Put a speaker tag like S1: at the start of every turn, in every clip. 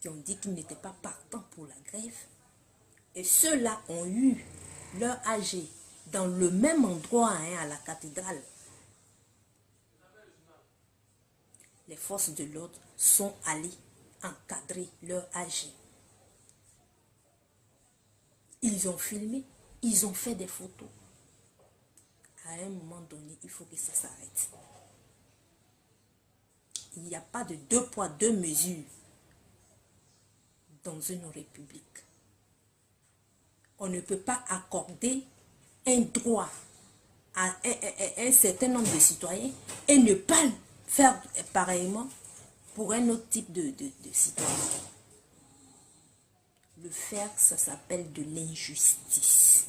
S1: qui ont dit qu'ils n'étaient pas partants pour la grève. Et ceux-là ont eu leur AG dans le même endroit, hein, à la cathédrale. Les forces de l'ordre sont allées encadrer leur AG. Ils ont filmé, ils ont fait des photos. À un moment donné, il faut que ça s'arrête. Il n'y a pas de 2 poids, 2 mesures dans une république. On ne peut pas accorder un droit à un certain nombre de citoyens et ne pas faire pareillement pour un autre type de citoyen. Le faire, ça s'appelle de l'injustice.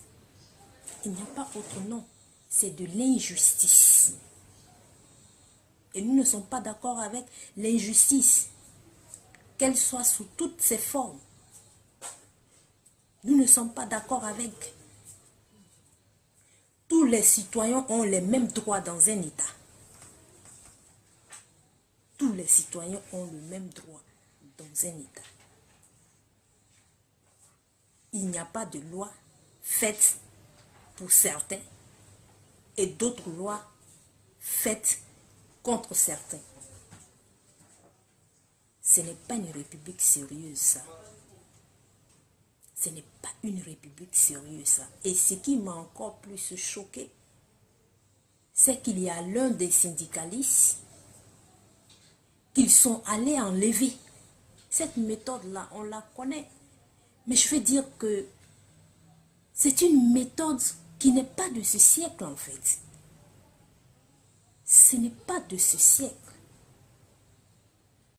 S1: Il n'y a pas autre nom, c'est de l'injustice. Et nous ne sommes pas d'accord avec l'injustice, qu'elle soit sous toutes ses formes. Nous ne sommes pas d'accord avec. Tous les citoyens ont les mêmes droits dans un État. Tous les citoyens ont le même droit dans un État. Il n'y a pas de loi faite pour certains et d'autres lois faites contre certains. Ce n'est pas une république sérieuse, ça. Ce n'est pas une république sérieuse, ça. Et ce qui m'a encore plus choqué, c'est qu'il y a l'un des syndicalistes qu'ils sont allés enlever. Cette méthode-là, on la connaît. Mais je veux dire que c'est une méthode qui n'est pas de ce siècle, en fait. Ce n'est pas de ce siècle.